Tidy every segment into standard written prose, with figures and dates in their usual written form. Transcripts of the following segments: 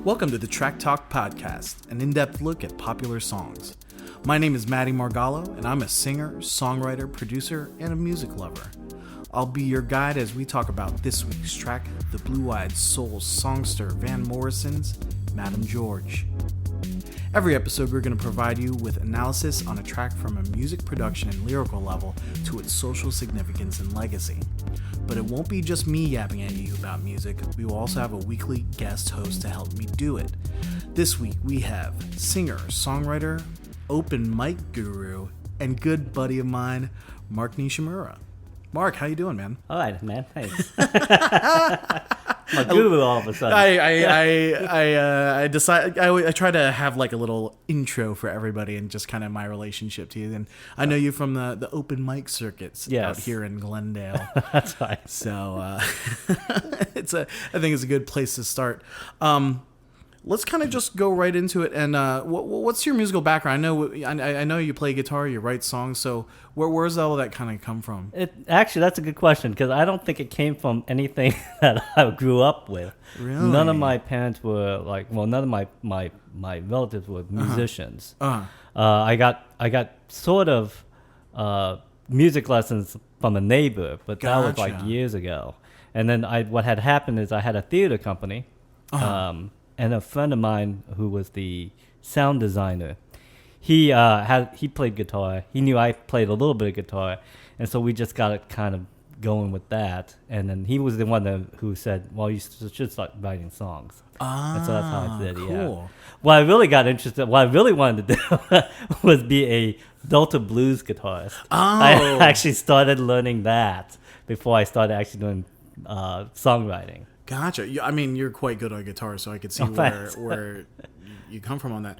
Welcome to the Track Talk Podcast, an in-depth look at popular songs. My name is Matty Margallo, and I'm a singer, songwriter, producer, and a music lover. I'll be your guide as we talk about this week's track, the blue-eyed soul songster Van Morrison's Madam George. Every episode, we're going to provide you with analysis on a track from a music production and lyrical level to its social significance and legacy. But it won't be just me yapping at you about music. We will also have a weekly guest host to help me do it. This week, we have singer, songwriter, open mic guru, and good buddy of mine, Mark Nishimura. Mark, how you doing, man? All right, man. Thanks. My guru all of a sudden. I decide I try to have like a little intro for everybody and just kind of my relationship to you. And I know you from the open mic circuits out here in Glendale. That's right. So I think it's a good place to start. Let's kind of just go right into it. And what's your musical background? I know you play guitar, you write songs. So where's all that kind of come from? Actually, that's a good question because I don't think it came from anything that I grew up with. Really? None of my parents were none of my relatives were musicians. I got sort of music lessons from a neighbor, but that was like years ago. And then what had happened is I had a theater company. And a friend of mine who was the sound designer, he played guitar. He knew I played a little bit of guitar, and so we just got it kind of going with that. And then he was the one who said, "Well, you should start writing songs." And so that's how I did. Cool. Yeah. What I really got interested, what I really wanted to do, was be a Delta blues guitarist. I actually started learning that before I started actually doing songwriting. Gotcha. I mean, you're quite good on guitar, so I could see where you come from on that.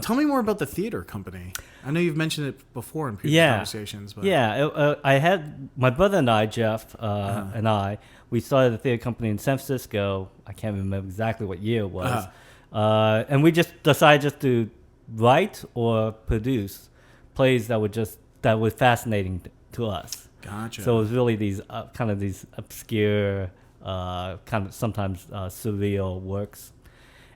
Tell me more about the theater company. I know you've mentioned it before in previous conversations. But. Yeah, I had my brother and I, Jeff, and we started a theater company in San Francisco. I can't remember exactly what year it was. And we just decided to write or produce plays that were fascinating to us. Gotcha. So it was really these kind of these obscure, kind of sometimes surreal works,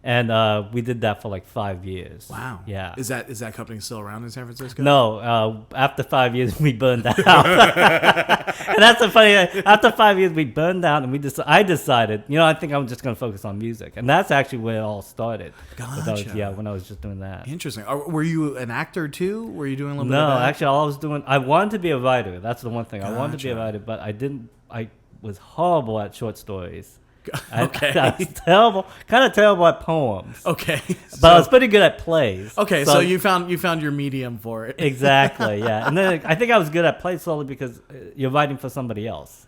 and we did that for like 5 years. Wow. Yeah. Is that company still around in San Francisco? No. After 5 years, we burned out. And that's the funny. After 5 years, we burned out, and I decided, I think I'm just going to focus on music, and that's actually where it all started. Gotcha. When I was just doing that. Interesting. Were you an actor too? Were you doing a little bit of that? No, actually, all I was doing, I wanted to be a writer. That's the one thing. Gotcha. I wanted to be a writer, but I was horrible at short stories. Okay. I was kind of terrible at poems. Okay. But I was pretty good at plays. Okay, so you found your medium for it. Exactly, yeah. And then I think I was good at plays solely because you're writing for somebody else.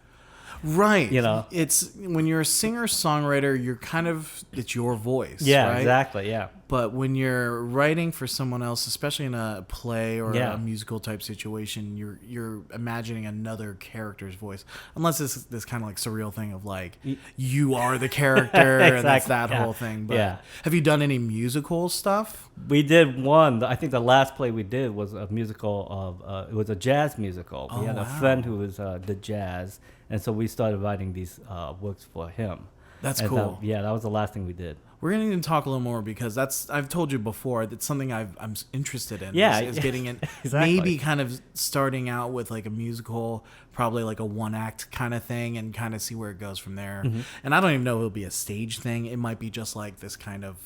Right. It's when you're a singer-songwriter, it's your voice. Yeah, right? Exactly, yeah. But when you're writing for someone else, especially in a play or a musical type situation, you're imagining another character's voice. Unless it's this kind of like surreal thing of like you are the character Exactly. and that's that whole thing. But have you done any musical stuff? We did one. I think the last play we did was a musical of it was a jazz musical. We had a friend who was did jazz, and so we started writing these works for him. That's cool. That was the last thing we did. We're going to talk a little more because I've told you before, that's something I'm interested in. Yeah. Is getting in, exactly. Maybe kind of starting out with like a musical, probably like a one act kind of thing and kind of see where it goes from there. Mm-hmm. And I don't even know if it'll be a stage thing. It might be just like this kind of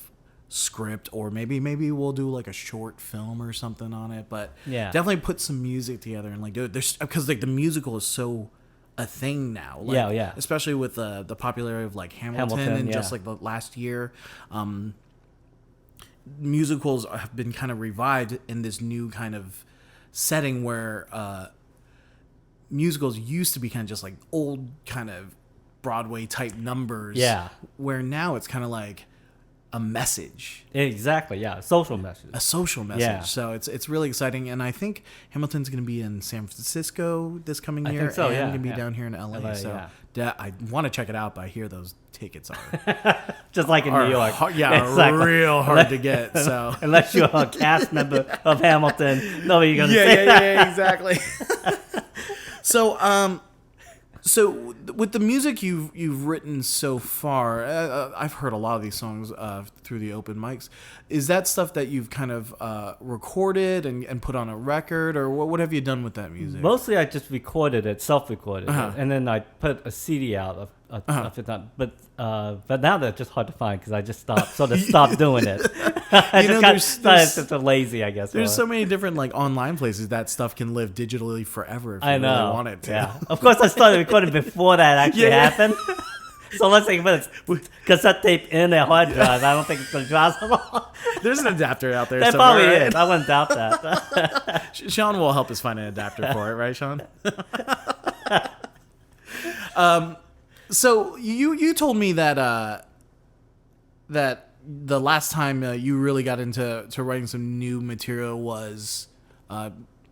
script, or maybe we'll do like a short film or something on it. But definitely put some music together and like do it. Because like the musical is so a thing now, like, especially with the popularity of like Hamilton and just like the last year, musicals have been kind of revived in this new kind of setting where musicals used to be kind of just like old kind of Broadway type numbers, where now it's kind of like a message. Exactly, yeah. A social message. Yeah. So it's really exciting. And I think Hamilton's going to be in San Francisco this coming year. I think so, and going to be down here in LA. So I want to check it out, but I hear those tickets are... just like in New York. Real hard to get. So unless you're a cast member of Hamilton, nobody's going to say that. Yeah, exactly. So, So with the music you've written so far, I've heard a lot of these songs through the open mics. Is that stuff that you've kind of recorded and put on a record, or what have you done with that music? Mostly I just recorded it, self-recorded it, and then I put a CD out of it. But now they're just hard to find because I just stopped doing it. I just got lazy, I guess. There's so many different like online places that stuff can live digitally forever if you really want it to. Yeah. Of course, I started recording before that actually happened. So let's think about it. Cassette tape in a hard drive. I don't think it's going to drive so long. There's an adapter out there There somewhere. probably Right? is. I wouldn't doubt that. Sean will help us find an adapter for it, right, Sean? So you told me that that the last time you really got into writing some new material was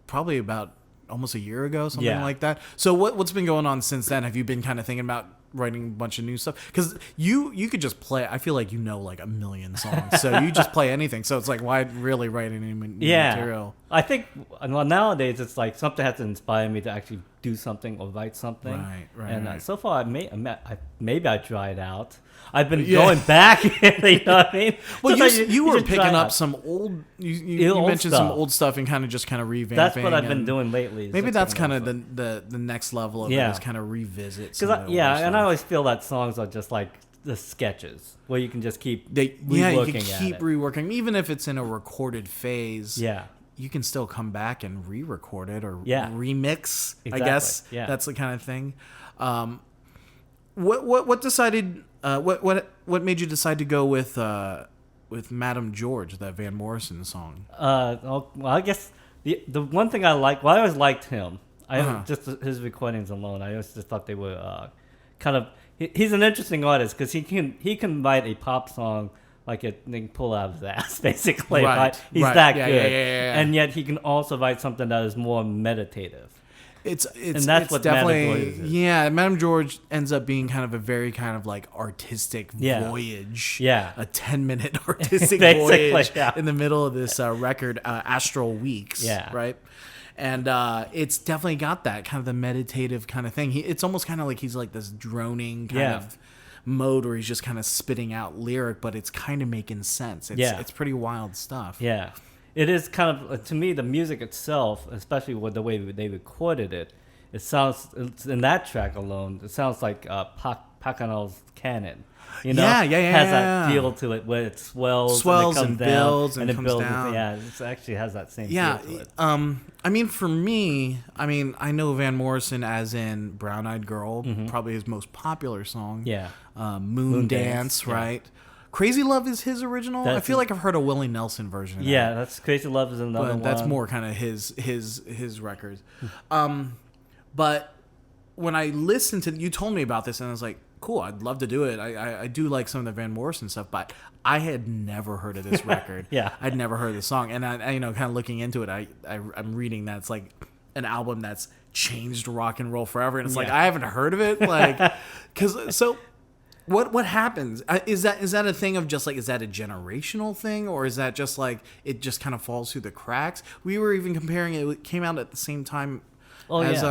probably about almost a year ago, something like that. So what's been going on since then? Have you been kind of thinking about writing a bunch of new stuff? Because you could just play. I feel like you know like a million songs, so you just play anything. So it's like, why really write any new material? I think nowadays it's like something has to inspire me to actually do something or write something. Right. And so far, maybe I tried out. I've been going back. You know what I mean? Well, Sometimes you were picking up some old. You mentioned some old stuff and kind of revamping. That's what I've been doing lately. Maybe that's kind of the next level of it is kind of revisit. And I always feel that songs are just like the sketches where you can just keep reworking, even if it's in a recorded phase. Yeah. You can still come back and re-record it or remix. Exactly. I guess that's the kind of thing. What decided? What made you decide to go with Madam George, that Van Morrison song? Well, I guess the one thing I like. Well, I always liked him. Just his recordings alone. I always just thought they were kind of. He's an interesting artist because he can write a pop song like they can pull out of his ass, basically. Right? He's that good, and yet he can also write something that is more meditative. It's what definitely Madam George is. Madam George ends up being kind of a very kind of like artistic voyage. A 10-minute artistic voyage in the middle of this record, Astral Weeks. Right. And it's definitely got that kind of the meditative kind of thing. It's almost kind of like he's like this droning kind of mode where he's just kind of spitting out lyric, but it's kind of making sense. It's pretty wild stuff. Yeah. It is kind of, to me, the music itself, especially with the way they recorded it, in that track alone, it sounds like Pacanel's Canon. You know, has that feel to it where it swells and builds and it comes down. It actually has that same feel to it. I mean, for me, I know Van Morrison as in Brown Eyed Girl, probably his most popular song. Moon Dance, right? Crazy Love is his original. I feel like I've heard a Willie Nelson version of that. That's Crazy Love is another one. That's more kind of his records. But when I listened to, you told me about this and I was like, cool, I'd love to do it. I do like some of the Van Morrison stuff, but I had never heard of this record. I'd never heard of the song. And I kind of looking into it, I'm reading that it's like an album that's changed rock and roll forever. And it's like, I haven't heard of it. Like, What happens? Is that a thing of just like, is that a generational thing, or is that just like it just kind of falls through the cracks? We were even comparing it. It came out at the same time as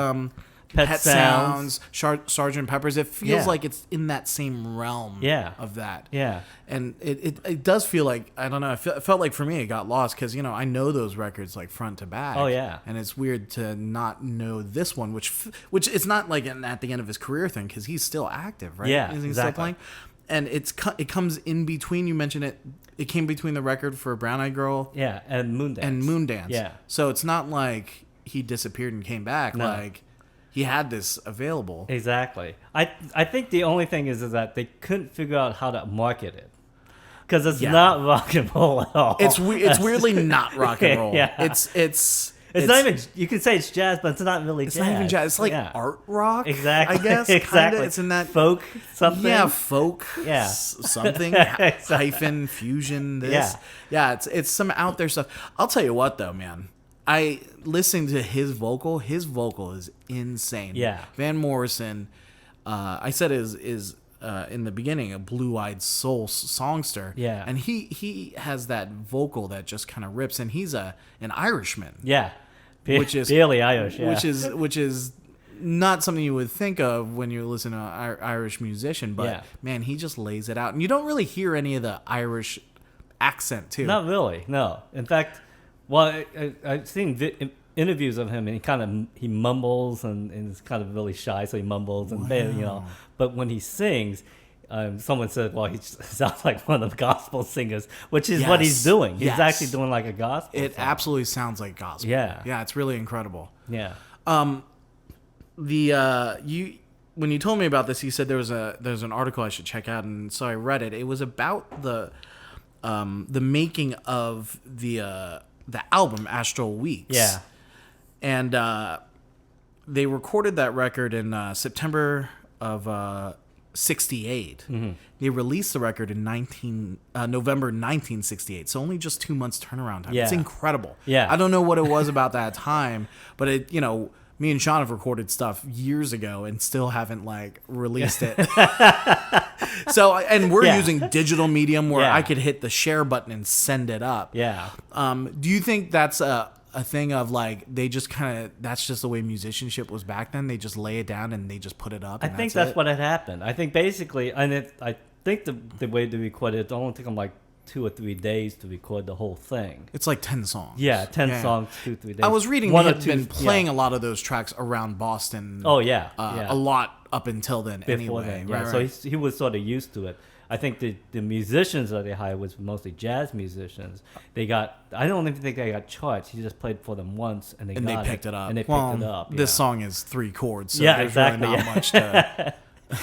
Pet Sounds, Sgt. Pepper's. It feels like it's in that same realm of that. And it does feel like, I don't know, it felt like for me it got lost because, I know those records like front to back. And it's weird to not know this one, which it's not like at the end of his career thing because he's still active, right? Yeah, Is he exactly. still playing? And it comes in between, you mentioned it came between the record for Brown Eyed Girl. And Moon Dance. So it's not like he disappeared and came back. No. Like, he had this available. Exactly. I think the only thing is that they couldn't figure out how to market it. Because it's not rock and roll at all. It's weirdly not rock and roll. It's not even, you can say it's jazz, but it's not really jazz. It's not even jazz. It's like art rock. Exactly. I guess. Exactly. Kinda. It's in that folk something. Yeah, folk. Yeah. Something. Hyphen, fusion, this. Yeah, it's some out there stuff. I'll tell you what though, man. I listened to his vocal. His vocal is insane. Yeah. Van Morrison, I said is in the beginning a blue-eyed soul songster. Yeah. And he has that vocal that just kind of rips, and he's an Irishman. Yeah. Which is barely Irish. Yeah. Which is not something you would think of when you listen to an Irish musician, but man, he just lays it out. And you don't really hear any of the Irish accent, too. Not really, no. In fact, well, I've seen interviews of him, and he mumbles and is kind of really shy, so he mumbles and But when he sings, someone said, "Well, he sounds like one of the gospel singers," which is what he's doing. He's actually doing like a gospel. It absolutely sounds like gospel. Yeah, it's really incredible. Yeah. When you told me about this, you said there's an article I should check out, and so I read it. It was about the making of the album Astral Weeks. Yeah. And they recorded that record in September of 68. Mm-hmm. They released the record in November 1968. So only just 2 months turnaround time. Yeah. It's incredible. Yeah. I don't know what it was about that time, but me and Shaun have recorded stuff years ago and still haven't released it. So, and we're using digital medium where I could hit the share button and send it up. Yeah. Do you think that's a thing of they just that's just the way musicianship was back then? They just lay it down and they just put it up. I think that's what had happened. I think basically, and I think the way to record it only took them 2 or 3 days to record the whole thing. It's 10 songs. Yeah, 10 songs, 2-3 days. I was reading they had been playing a lot of those tracks around Boston. Oh yeah, a lot up until then. Before anyway, then, right. So he was sort of used to it. I think the musicians that they hired was mostly jazz musicians. I don't even think they got charts. He just played for them once, and they picked it up. And they picked it up. This song is 3 chords, so there's exactly. really not much to.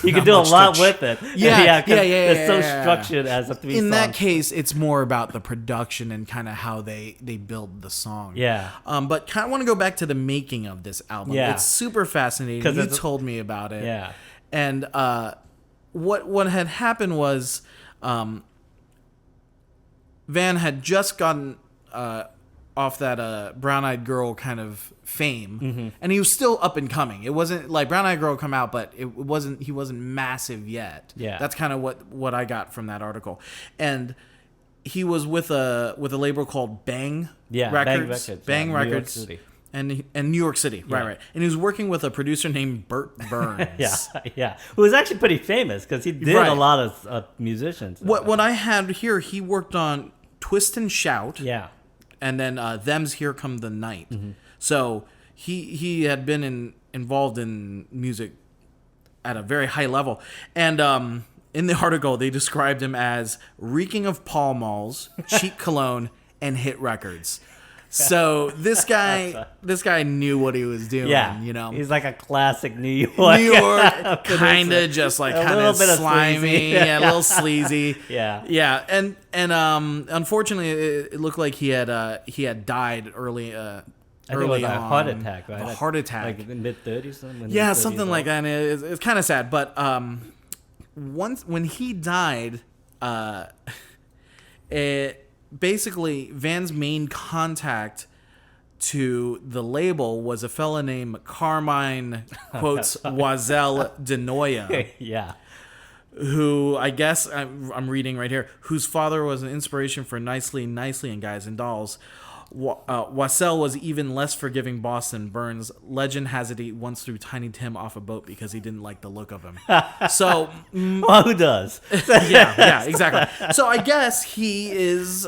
You can do a lot with it. Yeah. It's so structured as a 3 In that case, it's more about the production and kind of how they build the song. Yeah. But kind of want to go back to the making of this album. Yeah. It's super fascinating. You told me about it. Yeah. And what had happened was Van had just gotten off that Brown Eyed Girl kind of fame, mm-hmm. and he was still up and coming. It wasn't Brown Eyed Girl come out, but he wasn't massive yet. Yeah, that's kind of what I got from that article. And he was with a label called Bang Records, Bang Records, and New York City, right. And he was working with a producer named Burt Burns. Who was actually pretty famous because he did a lot of musicians. What I had here, he worked on Twist and Shout. Yeah. And then Them's Here Come the Night. Mm-hmm. So he had been involved in music at a very high level. And in the article, they described him as reeking of Pall Malls, cheap cologne, and hit records. So this guy knew what he was doing. Yeah, he's like a classic New York, kind of just kind of slimy, a little sleazy. Yeah. And unfortunately, it looked like he had died early. I think it was a heart attack, right? A heart attack, like in the mid-30s. Yeah, something like that. And it's kind of sad, but when he died, basically, Van's main contact to the label was a fella named Carmine, quotes, Wazel Denoya. Yeah. Who, I guess, I'm reading right here, whose father was an inspiration for Nicely and Guys and Dolls. Wassell was even less forgiving boss than Burns. Legend has it he once threw Tiny Tim off a boat because he didn't like the look of him. So, well, who does? yeah, exactly. So I guess he is,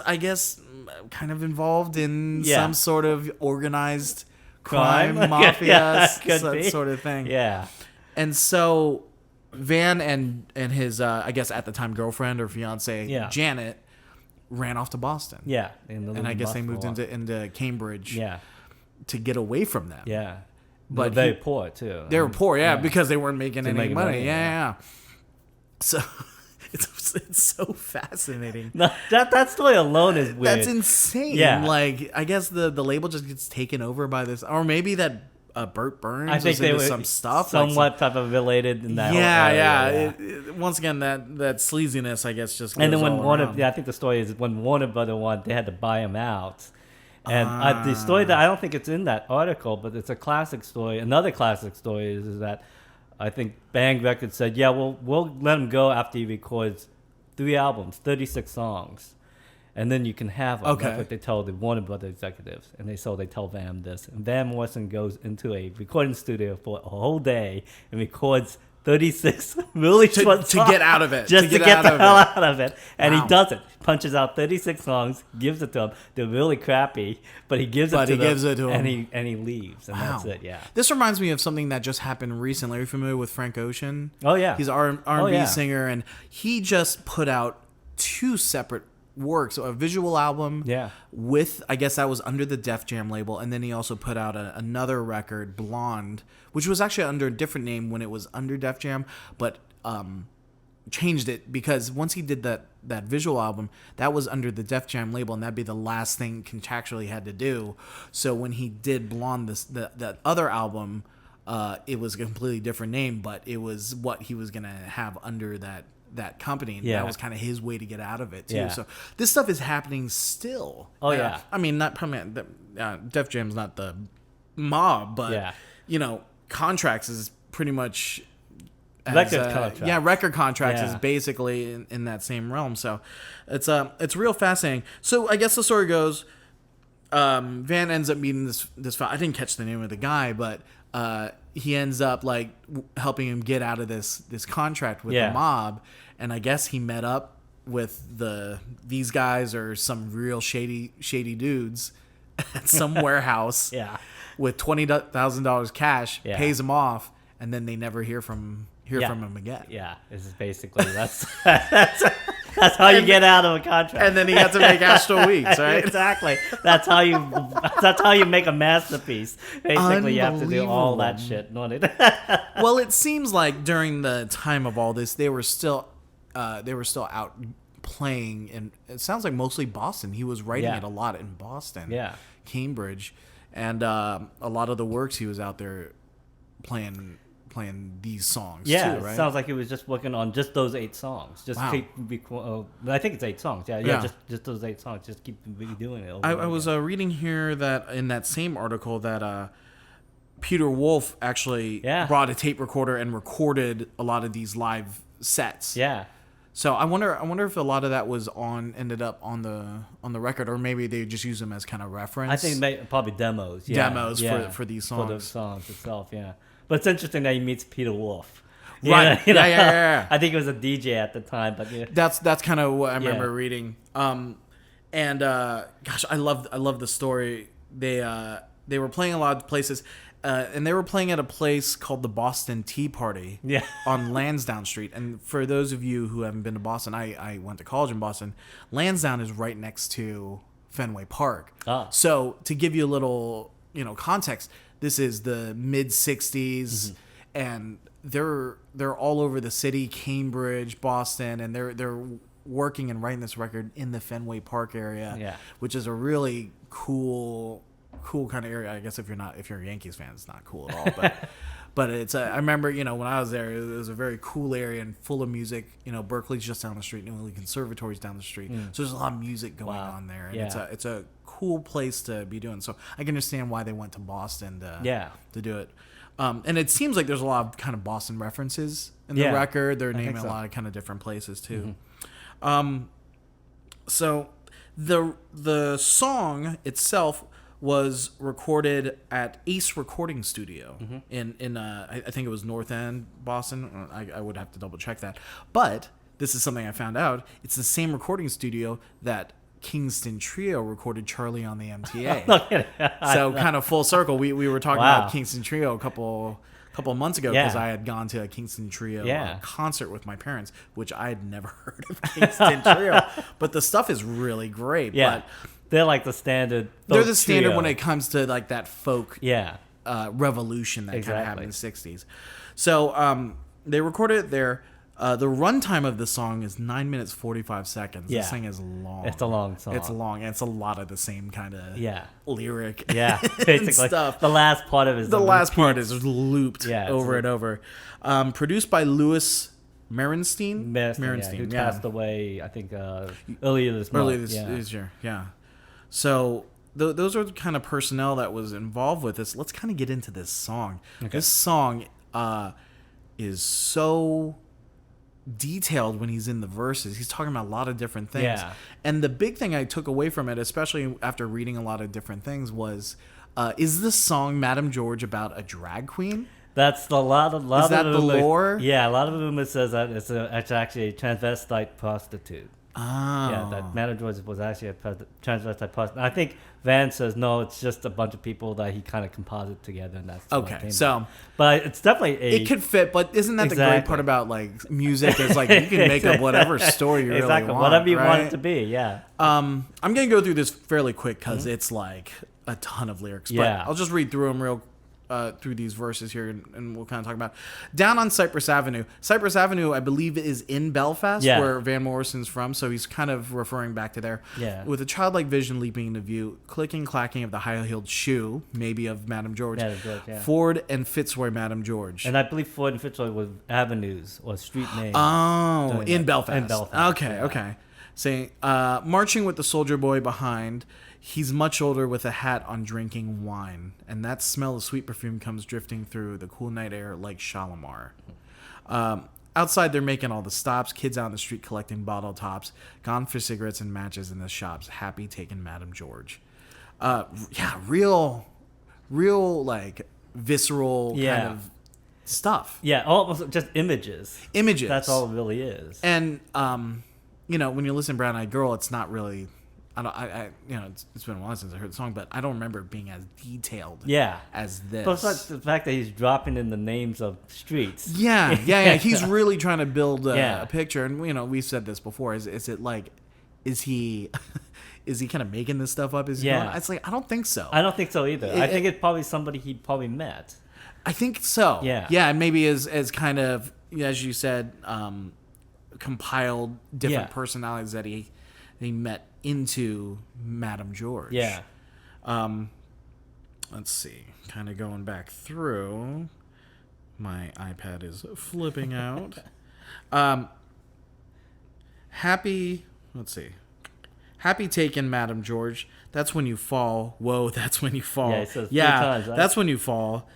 kind of involved in some sort of organized crime, mafia, sort of thing. Yeah. And so Van and his, I guess at the time girlfriend or fiance, Janet, ran off to Boston. Yeah. And I guess they moved into Cambridge to get away from them. Yeah. But they were very poor, too. They were poor, because they weren't making any money. Yeah. So it's so fascinating. No, that story alone is weird. That's insane. Yeah. I guess the label just gets taken over by this, or maybe that Burt Burns I think was into some stuff. Somewhat type of related in that Once again, that sleaziness, I guess, just goes and then when around. I think the story is when Warner Brothers they had to buy him out. And the story that I don't think it's in that article, but it's a classic story. Another classic story is that I think Bang Records said, we'll let him go after he records 3 albums, 36 songs. and then you can have them. Okay. That's what they tell the Warner Brothers executives, and they tell Van this, and Van Morrison goes into a recording studio for a whole day and records 36 really short songs to get out of it. just to get the hell out of it, and he does it. Punches out 36 songs, gives it to them. They're really crappy, but he gives it to them, and he leaves, and that's it. Yeah. This reminds me of something that just happened recently. Are you familiar with Frank Ocean? Oh yeah, he's an R&B singer, and he just put out 2 separate works, a visual album with, I guess that was under the Def Jam label, and then he also put out another record, Blonde, which was actually under a different name when it was under Def Jam, but changed it because once he did that visual album, that was under the Def Jam label, and that'd be the last thing contractually he had to do. So when he did Blonde, that other album, it was a completely different name, but it was what he was gonna have under that company, and that was kind of his way to get out of it too. So this stuff is happening still. I mean, not probably Def Jam's not the mob, but contracts is pretty much record contracts. Record contracts is basically in that same realm. So it's real fascinating. So I guess the story goes, Van ends up meeting this I didn't catch the name of the guy, but he ends up like helping him get out of this contract with the mob, and I guess he met up with these guys or some real shady dudes at some warehouse with $20,000 cash, pays him off, and then they never hear from him again. Yeah, this is basically that's how you get out of a contract. And then he had to make Astro Weeks, right? Exactly. That's how you make a masterpiece. Basically, you have to do all that shit. Well, it seems like during the time of all this, they were still out playing, and it sounds like mostly Boston. He was writing it a lot in Boston, Cambridge, and a lot of the works he was out there playing these songs too, right? It sounds like he was just working on just those 8 songs. I think it's 8 songs. Just those 8 songs. Just keep redoing it. I was reading here that in that same article that Peter Wolf actually brought a tape recorder and recorded a lot of these live sets. Yeah. So I wonder if a lot of that was ended up on the record, or maybe they just use them as kind of reference. I think probably demos. For these songs. For the songs itself, yeah. But it's interesting that he meets Peter Wolf. Right. Yeah. I think he was a DJ at the time, but that's kind of what I remember reading. And gosh, I love the story. They were playing a lot of places, and they were playing at a place called the Boston Tea Party. On Lansdowne Street. And for those of you who haven't been to Boston, I went to college in Boston. Lansdowne is right next to Fenway Park. So to give you a little context, this is the mid 60s, and they're all over the city, Cambridge, Boston, and they're working and writing this record in the Fenway Park area, which is a really cool kind of area. I guess if you're a Yankees fan, it's not cool at all, but it's I remember when I was there, it was a very cool area and full of music. Berkeley's just down the street, New England Conservatory's down the street, so there's a lot of music going on there, and it's a cool place to be doing. So I can understand why they went to Boston to do it. And it seems like there's a lot of kind of Boston references in the record. They're naming a lot of kind of different places too. So the song itself was recorded at Ace Recording Studio in I think it was North End, Boston. I would have to double check that. But this is something I found out. It's the same recording studio that Kingston Trio recorded Charlie on the MTA. So kind of full circle. We were talking about Kingston Trio a couple of months ago because I had gone to a Kingston Trio concert with my parents, which I had never heard of Kingston Trio. But the stuff is really great. But they're like the standard. They're the standard when it comes to like that folk revolution that kind of happened in the 60s. So they recorded it there. The runtime of the song is 9 minutes 45 seconds. This thing is long. It's a long song. It's long, and it's a lot of the same kind of lyric. Basically stuff. The last part of it is the last part is looped over and over. Produced by Louis Merenstein. Who passed away, I think, earlier this month. Earlier this year, So those are the kind of personnel that was involved with this. Let's kind of get into this song. Okay. This song is so detailed when he's in the verses. He's talking about a lot of different things. Yeah. And the big thing I took away from it, especially after reading a lot of different things, was is this song Madame George about a drag queen? That's a lot of Is that the lore? Yeah, a lot of them it says that it's actually a transvestite prostitute. Oh. Yeah, that Madame George was actually a transvestite prostitute. I think Van says no, it's just a bunch of people that he kind of composited together, and that's okay. So, but it's definitely it could fit. But isn't that the great part about like music? Is like you can make up whatever story you really want, whatever you right? want it to be. Yeah. I'm gonna go through this fairly quick because it's like a ton of lyrics. But Yeah. I'll just read through them through these verses here, and we'll kind of talk about down on Cypress Avenue. Cypress Avenue, I believe, is in Belfast, where Van Morrison's from. So he's kind of referring back to there. Yeah. With a childlike vision leaping into view, clicking, clacking of the high-heeled shoe, maybe of Madame George. Madame George, yeah. Ford and Fitzroy, Madame George. And I believe Ford and Fitzroy was avenues or street names. Oh, in Belfast. In Belfast. Okay, okay. Saying, marching with the soldier boy behind. He's much older with a hat on, drinking wine, and that smell of sweet perfume comes drifting through the cool night air like Shalimar. Outside, they're making all the stops. Kids out in the street collecting bottle tops. Gone for cigarettes and matches in the shops. Happy taking Madame George. Yeah, real like visceral kind of stuff. Yeah, almost just images. Images. That's all it really is. And you know, when you listen to Brown Eyed Girl, it's not really. It's been a while since I heard the song, but I don't remember it being as detailed as this. But it's like the fact that he's dropping in the names of streets. Yeah. He's really trying to build a picture. And, you know, we've said this before. Is he kind of making this stuff up? It's like, I don't think so. I don't think so either. I think it's probably somebody he probably met. I think so. Yeah. Yeah, and maybe as kind of, as you said, compiled different personalities that he met into Madame George. Yeah. Let's see. Kind of going back through. My iPad is flipping out. Happy. Let's see. Happy taken, Madame George. That's when you fall. Whoa, that's when you fall. Yeah, it says 3 times, right? That's when you fall.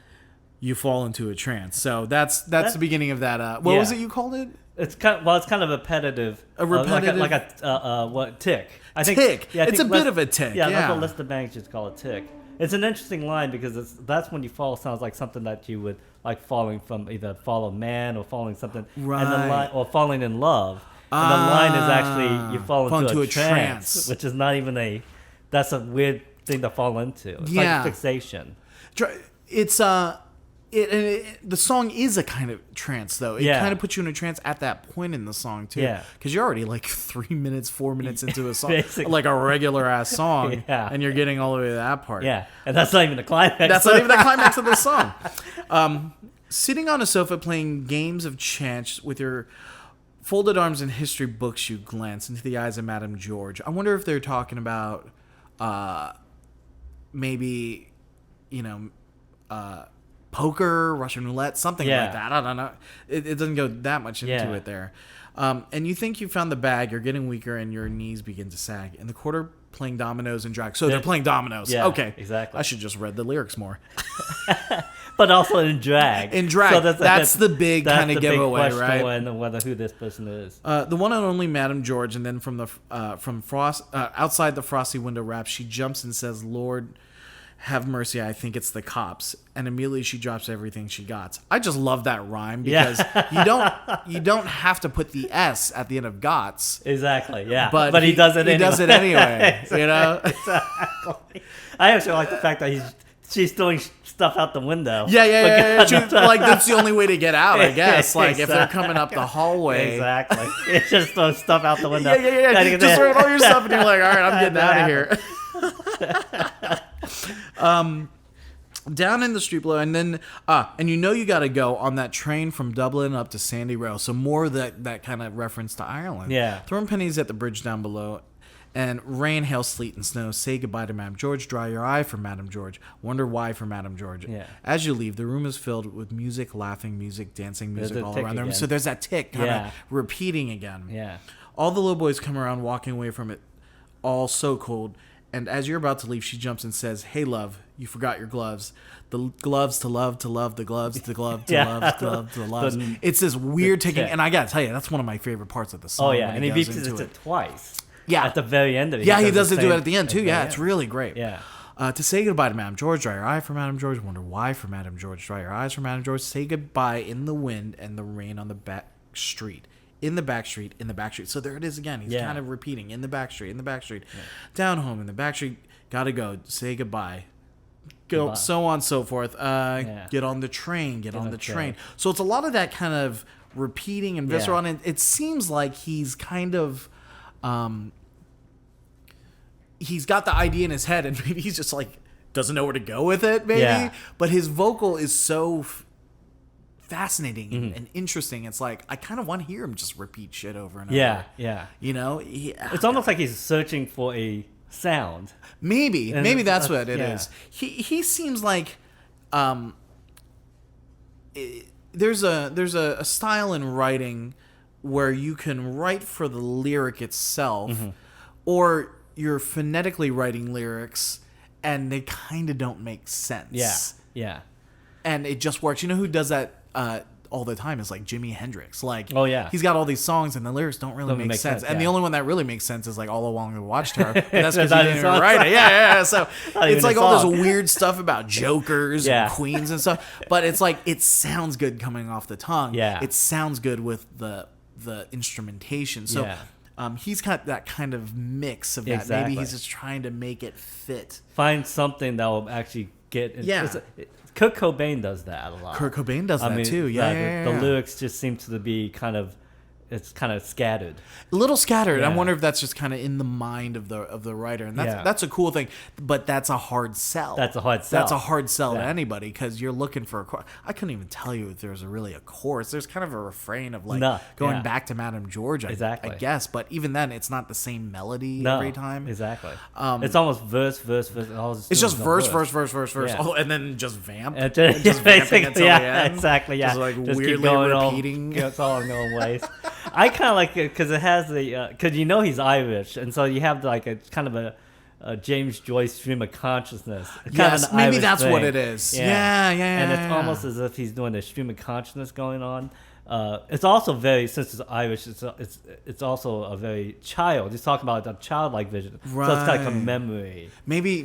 You fall into a trance. So that's the beginning of that. What was it you called it? It's kind of repetitive. A repetitive, like a tick. I think tick. Yeah, it's a bit of a tick. Yeah, that's what Lester Bangs just call a tick. It's an interesting line because that's when you fall sounds like something that you would like falling from either fall a man or falling something, right? And the line, or falling in love. And the line is actually you fall into a trance, which is not even that's a weird thing to fall into. It's like fixation. It's the song is a kind of trance, though. It kind of puts you in a trance at that point in the song, too. Yeah. Because you're already like 4 minutes into a song. Like a regular-ass song. And you're getting all the way to that part. Yeah. And that's not even the climax. That's not even the climax of the song. Sitting on a sofa playing games of chance with your folded arms in history books, you glance into the eyes of Madame George. I wonder if they're talking about maybe, poker, Russian roulette, something like that. I don't know. It doesn't go that much into it there. And you think you found the bag. You're getting weaker and your knees begin to sag. In the quarter, playing dominoes and drag. So they're playing dominoes. Yeah, okay. Exactly. I should just read the lyrics more. But also in drag. In drag. So that's the big kind of giveaway, big right? When whether who this person is. The one and only Madame George. And then from outside the frosty window wrap, she jumps and says, "Lord, have mercy, I think it's the cops." And immediately she drops everything she got. I just love that rhyme because you don't have to put the S at the end of "gots." Exactly, yeah. But he does it anyway. He does it anyway, Exactly. I actually like the fact that she's throwing stuff out the window. Yeah. Like, that's the only way to get out, I guess. Like, if they're coming up the hallway. Exactly. It just throws stuff out the window. Yeah. Just throw all your stuff and you're like, all right, I'm getting out of here. Down in the street below, and then and you got to go on that train from Dublin up to Sandy Row. So more that kind of reference to Ireland. Yeah. Throwing pennies at the bridge down below, and rain, hail, sleet, and snow. Say goodbye to Madame George. Dry your eye for Madame George. Wonder why for Madame George. Yeah. As you leave, the room is filled with music, laughing music, dancing music all around the room. So there's that tick kind of repeating again. Yeah. All the little boys come around, walking away from it, all so cold. And as you're about to leave, she jumps and says, "Hey, love, you forgot your gloves. The gloves to love, the gloves, the glove to love, to love, to love." It's this weird taking, and I gotta tell you, that's one of my favorite parts of the song. Oh yeah, and he repeats it twice. Yeah, at the very end of it. Yeah, he does do it at the end too. Yeah, it's really great. Yeah. To say goodbye to Madame George, dry your eye for Madame George, wonder why for Madame George, dry your eyes for Madame George, say goodbye in the wind and the rain on the back street. In the back street, in the back street. So there it is again. He's kind of repeating in the back street, down home in the back street. Gotta go. Say goodbye. Go. So on and so forth. Get on the train. Get on the train. So it's a lot of that kind of repeating and visceral. And it seems like he's kind of, he's got the idea in his head, and maybe he's just like doesn't know where to go with it. Maybe, but his vocal is so fascinating and interesting. It's like I kind of want to hear him just repeat shit over and over. Yeah. You know, it's almost like he's searching for a sound. Maybe that's what it is. He seems like there's a style in writing where you can write for the lyric itself, or you're phonetically writing lyrics and they kind of don't make sense. Yeah. And it just works. You know who does that all the time is like Jimi Hendrix. Like, he's got all these songs and the lyrics don't really make sense. And the only one that really makes sense is like All Along the Watchtower. But that's because he didn't even write it. Yeah. So it's like all this weird stuff about jokers and queens and stuff. But it's like it sounds good coming off the tongue. Yeah. It sounds good with the instrumentation. So he's got that kind of mix of that. Exactly. Maybe he's just trying to make it fit. Find something that will actually get. Kurt Cobain does that a lot. Kurt Cobain does that too. Yeah, the lyrics just seem to be kind of scattered. A little scattered. Yeah. I wonder if that's just kind of in the mind of the writer, and that's a cool thing. But that's a hard sell. That's a hard sell to anybody, because you're looking for a chorus. I couldn't even tell you if there's really a chorus. There's kind of a refrain of like going back to Madame George. I guess, but even then, it's not the same melody every time. Exactly. It's almost verse. It's just verse. Yeah. Oh, and then just vamp. And just vamping until the end. Exactly. Yeah. Just like weirdly repeating. It's all in their ways. I kind of like it because it has the because he's Irish, and so you have like a kind of a James Joyce stream of consciousness. Yes, maybe that's what it is. Yeah. And it's almost as if he's doing a stream of consciousness going on. It's also very, since it's Irish, it's also a very child. He's talking about a childlike vision, right. So it's like a memory. Maybe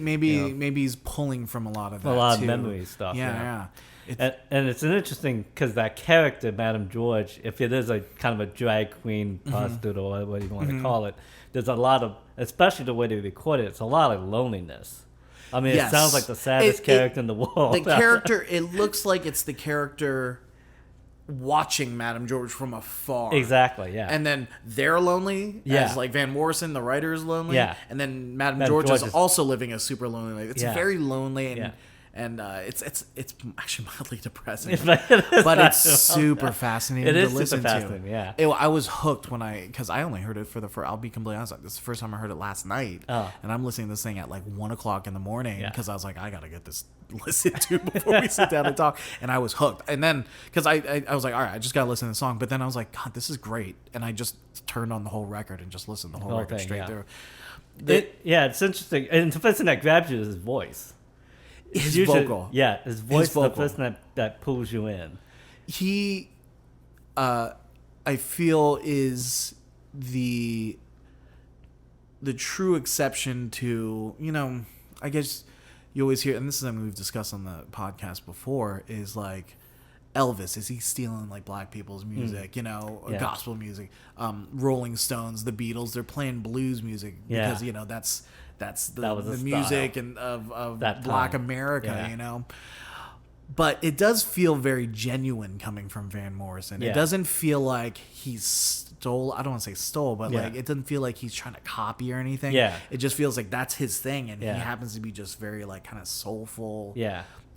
he's pulling from a lot of that. A lot of memory stuff. Yeah. And it's an interesting, because that character, Madame George, if it is a kind of a drag queen prostitute or whatever you want to call it, there's a lot of, especially the way they record it, it's a lot of loneliness. I mean, it sounds like the saddest character in the world. The character, it looks like it's the character watching Madame George from afar. Exactly, yeah. And then they're lonely, as like Van Morrison, the writer, is lonely. Yeah. And then Madame George is also living a super lonely life. It's very lonely and it's actually mildly depressing, but it's super fascinating to listen to. Yeah, I was hooked because I only heard it I'll be completely honest. This is the first time I heard it last night, and I'm listening to this thing at like 1:00 in the morning because I was like, I gotta get this listened to before we sit down and talk. And I was hooked. And then because I was like, all right, I just gotta listen to the song. But then I was like, God, this is great. And I just turned on the whole record and just listened to the whole record straight through. It's interesting. And the first thing that grabs you is his voice. His vocal. Yeah, his voice is the person that pulls you in. He, I feel, is the true exception to, I guess you always hear, and this is something we've discussed on the podcast before, is like Elvis. Is he stealing like black people's music, gospel music? Rolling Stones, the Beatles, they're playing blues music because, that's the music and of that Black America, But it does feel very genuine coming from Van Morrison. It doesn't feel like he's stole. I don't want to say stole, but like it doesn't feel like he's trying to copy or anything. Yeah, it just feels like that's his thing, and he happens to be just very like kind of soulful.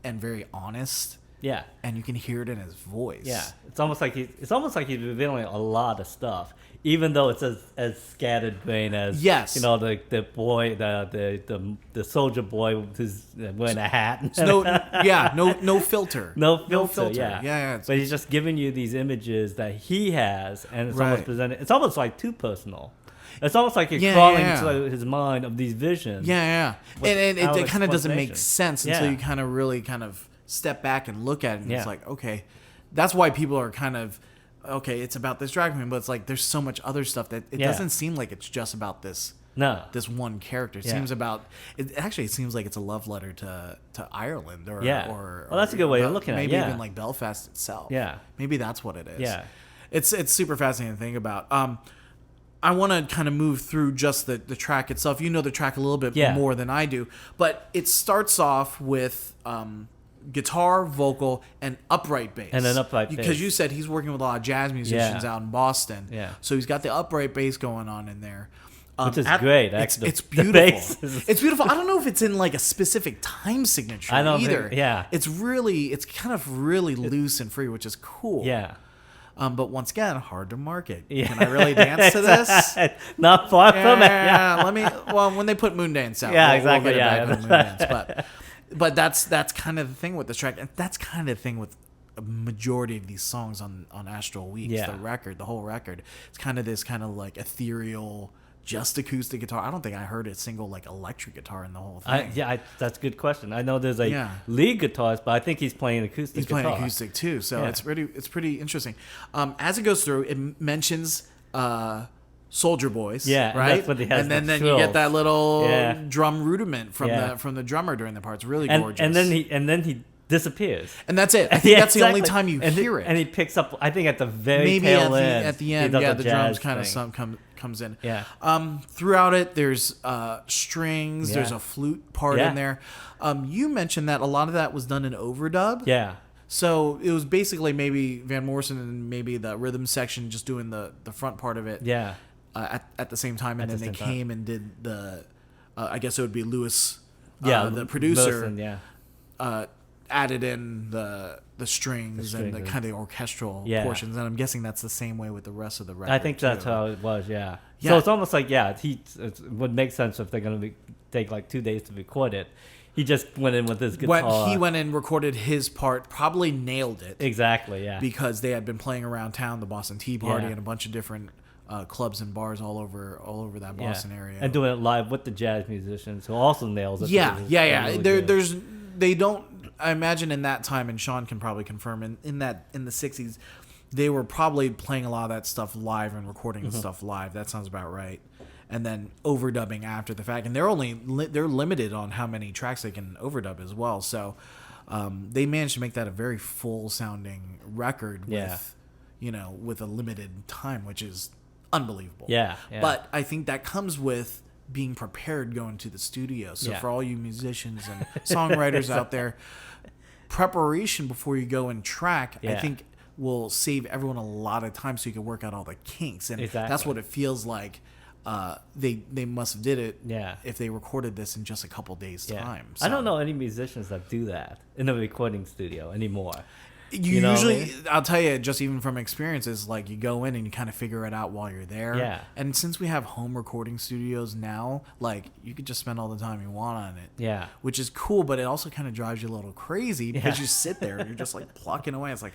And very honest. Yeah, and you can hear it in his voice. Yeah, it's almost like he's revealing a lot of stuff, even though it's as scattered brain as the boy, the soldier boy who's wearing a hat. No filter. No filter. Yeah. But he's just giving you these images that he has, and it's almost presented. It's almost like too personal. It's almost like you're crawling into his mind of these visions. And it kind of doesn't make explanation. sense until you kind of really kind of step back and look at it, and it's like, okay, that's why people are kind of, okay, it's about this drag queen, but it's like there's so much other stuff that it doesn't seem like it's just about this one character. It seems about it. Actually, it seems like it's a love letter to Ireland or well, that's a good way of looking at it. Maybe even like Belfast itself. Maybe that's what it is. It's super fascinating to think about. I want to kind of move through just the track itself. You know the track a little bit more than I do, but it starts off with guitar, vocal, and upright bass. And an upright bass. Because you said he's working with a lot of jazz musicians out in Boston. Yeah. So he's got the upright bass going on in there. Which is great. Actually, it's beautiful. It's beautiful. I don't know if it's in like a specific time signature either. It's kind of really loose and free, which is cool. But once again, hard to market. Can I really dance to this? Not far from it. Well, when they put Moondance out, we'll get it back on Moondance. But that's kind of the thing with this track, and that's kind of the thing with a majority of these songs on Astral Weeks. The whole record. It's kind of this kind of like ethereal, just acoustic guitar. I don't think I heard a single like electric guitar in the whole thing. That's a good question. I know there's a lead guitarist, but I think he's playing acoustic. He's playing acoustic too, so it's pretty interesting. As it goes through, it mentions Soldier Boys, right? And then you get that little drum rudiment from the drummer during the part. It's really gorgeous. And then he disappears. And that's it. I think that's the only time you hear it. And he picks up, I think, at the very tail end. At the end, the drums kind of comes in. Throughout it, there's strings. There's a flute part in there. You mentioned that a lot of that was done in overdub. So it was basically maybe Van Morrison and maybe the rhythm section just doing the front part of it. At the same time, and then they came and did the. I guess it would be Lewis, the producer. Lewis, added in the strings and the kind of orchestral portions, and I'm guessing that's the same way with the rest of the record. I think that's how it was. So it's almost like it would make sense if they're going to take like 2 days to record it. He just went in with his guitar. He went in, recorded his part, probably nailed it. Exactly, because they had been playing around town, the Boston Tea Party, and a bunch of different clubs and bars all over that Boston area, and doing it live with the jazz musicians who also nails it. Really they don't. I imagine in that time, and Shaun can probably confirm, in the 60s, they were probably playing a lot of that stuff live and recording stuff live. That sounds about right. And then overdubbing after the fact, and they're limited on how many tracks they can overdub as well. So they managed to make that a very full sounding record with a limited time, which is unbelievable. But I think that comes with being prepared going to the studio. So for all you musicians and songwriters out there, preparation before you go and track, I think will save everyone a lot of time, so you can work out all the kinks. And that's what it feels like. They must have did it if they recorded this in just a couple days time. So. I don't know any musicians that do that in a recording studio anymore. You usually, I'll tell you, just even from experiences, like you go in and you kind of figure it out while you're there. And since we have home recording studios now, like you could just spend all the time you want on it. Which is cool, but it also kind of drives you a little crazy because you sit there and you're just like plucking away. It's like,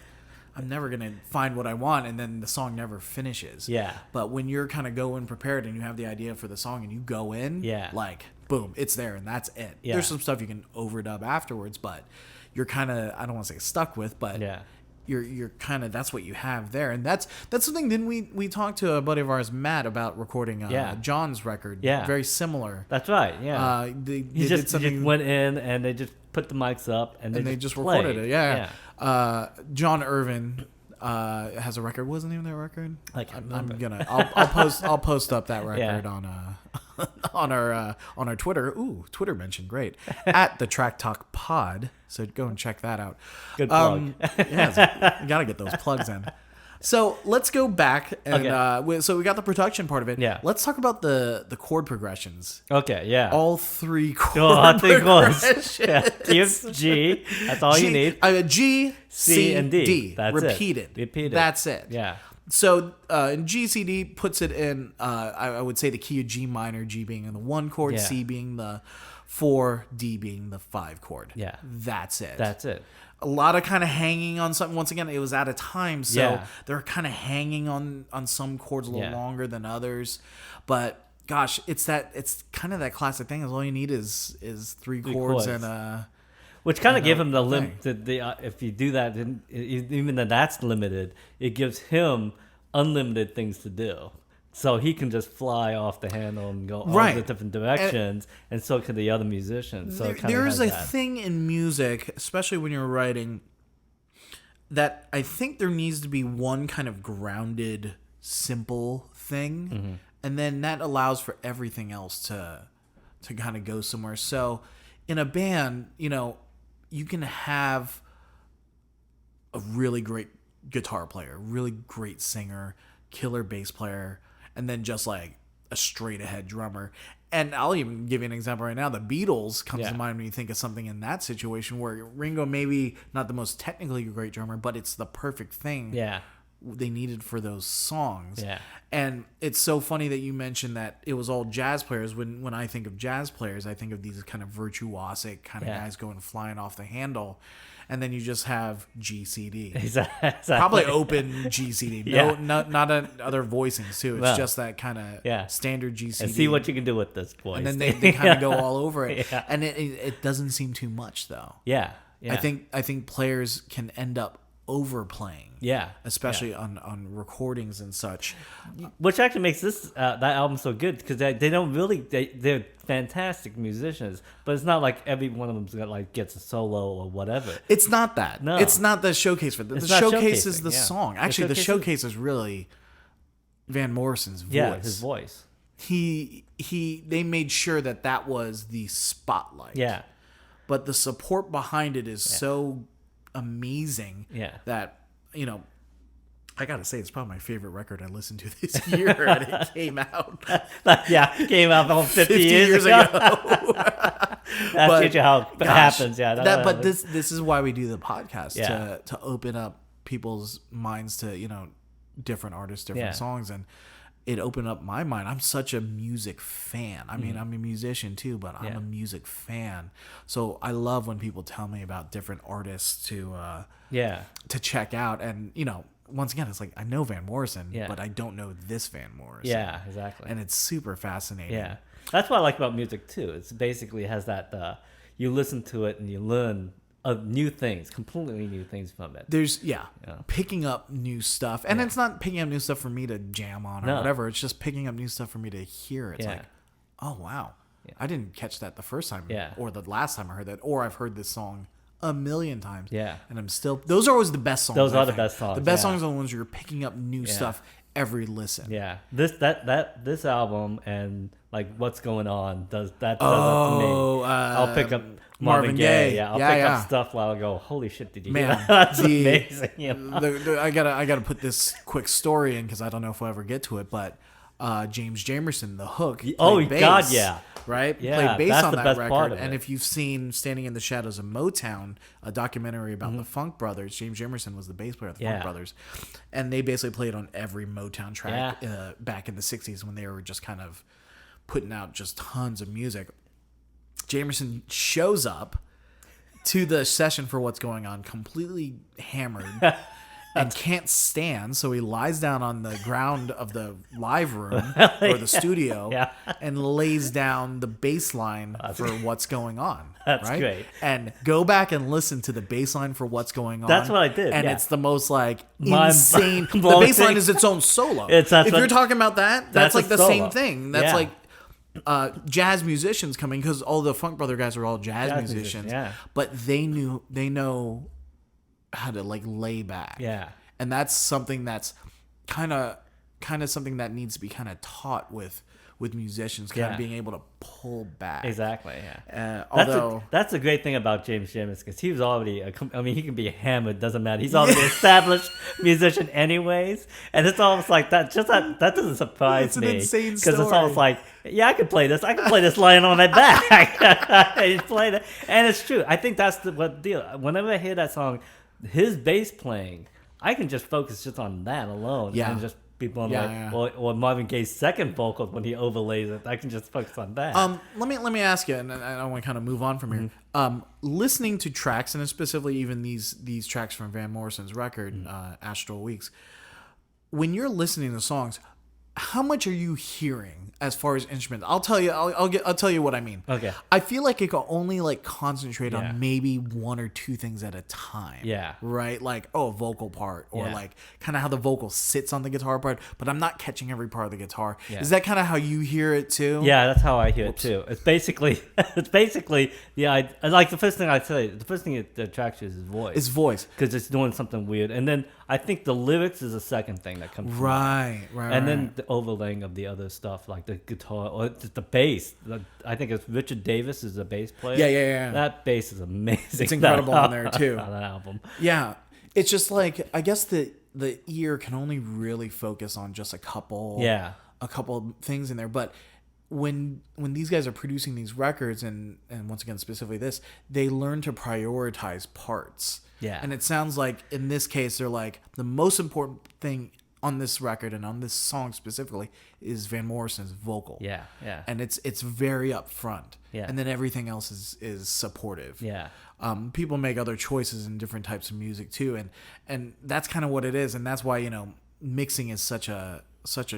I'm never going to find what I want, and then the song never finishes. But when you're kind of going prepared and you have the idea for the song and you go in, like, boom, it's there and that's it. There's some stuff you can overdub afterwards, but you're kind of, I don't want to say stuck with, but you're kind of, that's what you have there. And that's something. Didn't we talked to a buddy of ours, Matt, about recording John's record? Very similar. That's right. They just went in and they just put the mics up and they just recorded it. John Irvin has a record. What was the name of that record? I'll post up that record on our Twitter. Ooh, Twitter mention, great, at the Track Talk Pod. So go and check that out. Good plug. You gotta get those plugs in. So let's go back and so we got the production part of it. Let's talk about the chord progressions. All three chord progressions. G. That's all you need. G, C, and D. That's repeated. That's it. So in G, C, D puts it in, I would say the key of G minor, G being in the 1 chord, C being the 4, D being the 5 chord. That's it. a lot of kind of hanging on something. Once again, it was out of time, so Yeah. they're kind of hanging on some chords a little longer than others. But gosh, it's kind of that classic thing. Is all you need is three chords and which kind of gave him the limit. If you do that, then even though that's limited, it gives him unlimited things to do. So he can just fly off the handle and go all the different directions, and so can the other musicians. So there's a thing in music, especially when you're writing, that I think there needs to be one kind of grounded, simple thing, and then that allows for everything else to kind of go somewhere. So in a band, you can have a really great guitar player, really great singer, killer bass player, and then just like a straight ahead drummer. And I'll even give you an example right now. The Beatles comes to mind when you think of something in that situation where Ringo maybe not the most technically great drummer, but it's the perfect thing they needed for those songs. Yeah. And it's so funny that you mentioned that it was all jazz players. When I think of jazz players, I think of these kind of virtuosic kind of guys going flying off the handle. And then you just have GCD. Exactly. Probably open GCD. Not other voicings too. It's just that kind of standard GCD. And see what you can do with this voice. And then they kind of go all over it. Yeah. And it doesn't seem too much though. Yeah. I think players can end up overplaying. Yeah. Especially on recordings and such. Which actually makes that album so good because they don't really they're fantastic musicians, but it's not like every one of them gets a solo or whatever. It's not that. No. It's not the showcase for them. The showcase is the song. Actually, the showcase is really Van Morrison's voice. Yeah, his voice. They made sure that was the spotlight. Yeah. But the support behind it is so amazing that I gotta say it's probably my favorite record I listened to this year and it came out it came out almost 50 years ago. That's how it happens. But this is why we do the podcast to open up people's minds to different artists, different songs, and it opened up my mind. I'm such a music fan. I mean, I'm a musician too, but I'm a music fan. So I love when people tell me about different artists to check out. And, once again, it's like, I know Van Morrison, but I don't know this Van Morrison. Yeah, exactly. And it's super fascinating. Yeah. That's what I like about music too. It's basically has that, you listen to it and you learn new things, completely new things from it. There's picking up new stuff, and it's not picking up new stuff for me to jam on or whatever. It's just picking up new stuff for me to hear. It's like, oh wow, I didn't catch that the first time, or the last time I heard that, or I've heard this song a million times, and I'm still. Those are always the best songs. Those are the best songs. The best songs are the ones where you're picking up new stuff every listen. Yeah, this album and like What's Going On does that to me. I'll pick up Marvin Gaye. Yeah, I'll pick up stuff while I go, holy shit, did you hear that? That's amazing. I gotta put this quick story in because I don't know if we'll ever get to it, but James Jamerson, the hook. God, yeah. Right? Yeah, played bass on that record. And if you've seen Standing in the Shadows of Motown, a documentary about the Funk Brothers, James Jamerson was the bass player of the Funk Brothers. And they basically played on every Motown track back in the 60s when they were just kind of putting out just tons of music. Jamerson shows up to the session for What's Going On completely hammered and can't stand, so he lies down on the ground of the live room or the studio and lays down the bass line for What's Going On. That's great. And go back and listen to the bass line for What's Going On. That's what I did. And it's the most insane. The bass line is its own solo. If you're talking about that's like the same thing. That's like jazz musicians coming, because all the Funk Brother guys are all jazz musicians. But they know how to lay back. Yeah. And that's something that's kind of something that needs to be kind of taught with musicians, kind of being able to pull back. Exactly. Yeah. That's a great thing about James Jamerson, because he was already he can be hammered, doesn't matter. He's already an established musician anyways, and it's almost like that. Just that doesn't surprise me. It's an insane story. Because it's almost like, I can play this. I can play this lying on my back. He's playing it, and it's true. I think that's what the deal. Whenever I hear that song, his bass playing, I can just focus just on that alone and just people or Marvin Gaye's second vocals when he overlays it. I can just focus on that. Let me ask you, and I want to kind of move on from here. Listening to tracks, and specifically even these tracks from Van Morrison's record, Astral Weeks, when you're listening to songs, how much are you hearing as far as instruments? I'll tell you. I'll tell you what I mean. Okay. I feel like it can only like concentrate on maybe one or two things at a time. Yeah. Right. Like a vocal part, or like kind of how the vocal sits on the guitar part, but I'm not catching every part of the guitar. Yeah. Is that kind of how you hear it too? Yeah, that's how I hear it too. It's basically I like the first thing I tell you. The first thing that attracts you is his voice. His voice, because it's doing something weird, and then I think the lyrics is the second thing that comes. Right. And then the overlaying of the other stuff, like the guitar or the bass. I think it's Richard Davis is the bass player. Yeah. That bass is amazing. It's incredible on there too. On that album. Yeah, it's just like, I guess the ear can only really focus on just a couple things in there, but when these guys are producing these records, and once again specifically this, they learn to prioritize parts. Yeah. And it sounds like in this case they're like, the most important thing on this record and on this song specifically is Van Morrison's vocal. Yeah. And it's very upfront. Yeah. And then everything else is supportive. Yeah. People make other choices in different types of music too, and that's kind of what it is, and that's why mixing is such a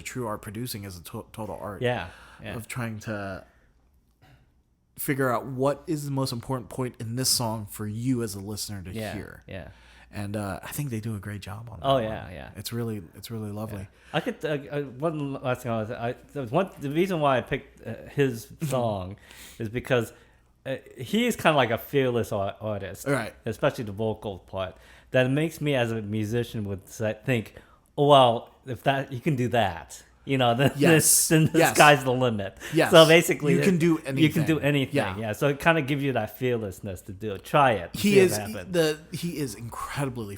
true art. Producing is a total art. Yeah. Of trying to figure out what is the most important point in this song for you as a listener to hear. Yeah. And I think they do a great job on that. Oh yeah, yeah. It's really lovely. Yeah. I could one last thing the reason why I picked his song is because he is kind of like a fearless artist, right? Especially the vocal part. That makes me as a musician would think, oh well, if that you can do that. Then the sky's the limit. Yes. So basically, you can do anything. You can do anything. Yeah. So it kind of gives you that fearlessness to do it. Try it. He is incredibly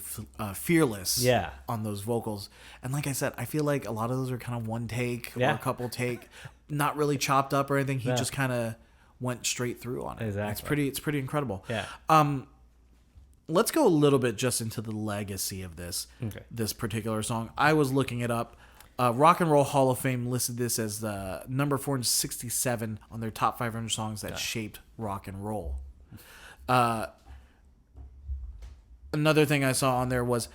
fearless. Yeah. On those vocals, and like I said, I feel like a lot of those are kind of one take or a couple take, not really chopped up or anything. He just kind of went straight through on it. Exactly. It's pretty incredible. Yeah. Let's go a little bit just into the legacy of this particular song. I was looking it up. Rock and Roll Hall of Fame listed this as the number 467 on their top 500 songs that shaped rock and roll. Another thing I saw on there was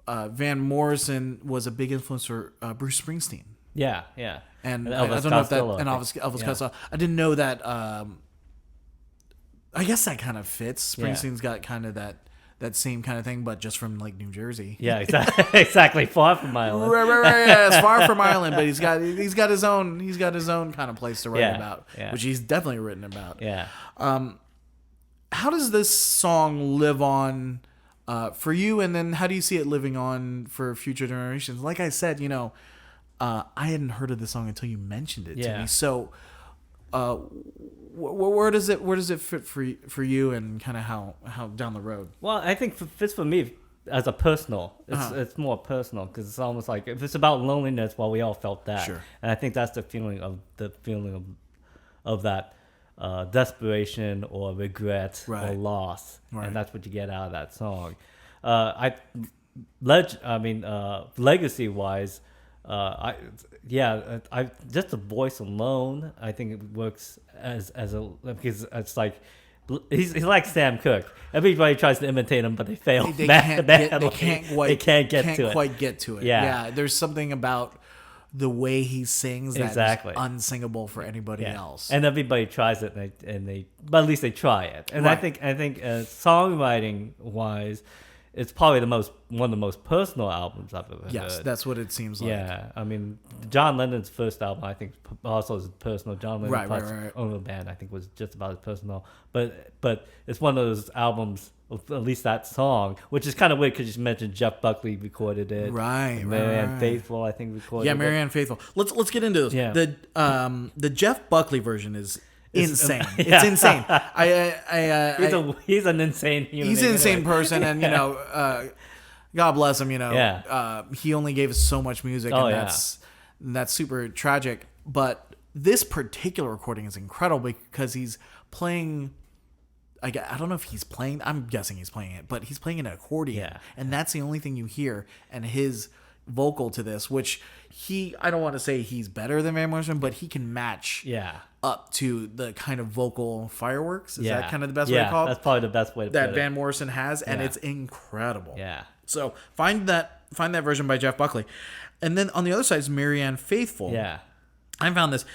Van Morrison was a big influence for Bruce Springsteen. Yeah. And I don't know if that and Elvis Costello. I didn't know that. I guess that kind of fits. Springsteen's got kind of that same kind of thing, but just from like New Jersey. Yeah, exactly. Far from Ireland. Right. Yeah, it's far from Ireland, but he's got his own kind of place to write about, which he's definitely written about. Yeah. How does this song live on for you, and then how do you see it living on for future generations? Like I said, I hadn't heard of this song until you mentioned it to me. So, where does it fit for you, and kind of how down the road? Well, I think it fits for me as a personal. It's more personal, because it's almost like if it's about loneliness, well, we all felt that. Sure. And I think that's the feeling of that desperation or regret or loss, and that's what you get out of that song. Legacy wise. I just the voice alone, I think it works as a, because it's like he's like Sam Cooke. Everybody tries to imitate him, but they fail. They can't quite get to it. Yeah, there's something about the way he sings that is unsingable for anybody else. And everybody tries it, but at least they try it. And I think songwriting wise, it's probably one of the most personal albums I've ever heard. Yes, that's what it seems like. Yeah, I mean, John Lennon's first album, I think, also is personal. John Lennon plus own a band, I think, was just about as personal. But it's one of those albums, at least that song, which is kind of weird because you mentioned Jeff Buckley recorded it. Right. Marianne Faithfull, I think, recorded it. Yeah, Marianne Faithfull. Let's get into this. Yeah. The Jeff Buckley version is insane. It's insane. He's an insane human. He's an insane person, and God bless him. He only gave us so much music, and that's super tragic. But this particular recording is incredible because he's playing. I don't know if he's playing. I'm guessing he's playing it, but he's playing an accordion, and that's the only thing you hear. And his vocal to this, which I don't want to say he's better than Van Morrison, but he can match up to the kind of vocal fireworks. Is that kind of the best way to call it? That's probably the best way to put it. That Van Morrison has, and it's incredible. Yeah. So find that version by Jeff Buckley. And then on the other side is Marianne Faithfull. Yeah. I found this.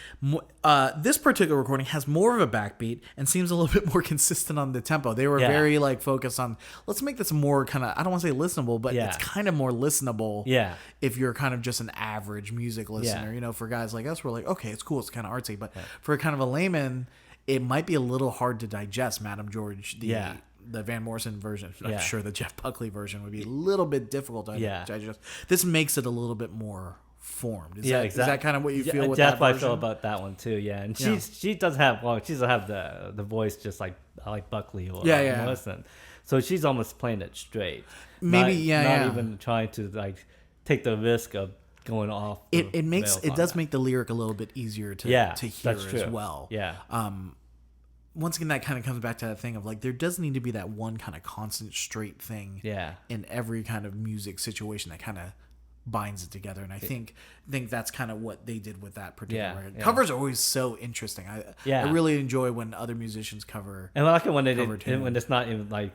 This particular recording has more of a backbeat and seems a little bit more consistent on the tempo. They were very like focused on, let's make this more kind of, I don't want to say listenable, but it's kind of more listenable. Yeah. If you're kind of just an average music listener, you know, for guys like us, we're like, okay, it's cool, it's kind of artsy, but for kind of a layman, it might be a little hard to digest. Madame George, the Van Morrison version. I'm sure the Jeff Buckley version would be a little bit difficult to digest. This makes it a little bit more formed. Is that kind of what you feel with that version? That's what I feel about that one too. Yeah, and she does have the voice just like Buckley or Morrison, so she's almost playing it straight. Maybe not even trying to like take the risk of going off. It does make the lyric a little bit easier to hear as well. Yeah. Once again, that kind of comes back to that thing of like there does need to be that one kind of constant straight thing. In every kind of music situation that kind of binds it together, and I think that's kind of what they did with that particular record. Covers are always so interesting. I really enjoy when other musicians cover. And I like it when they when it's not even like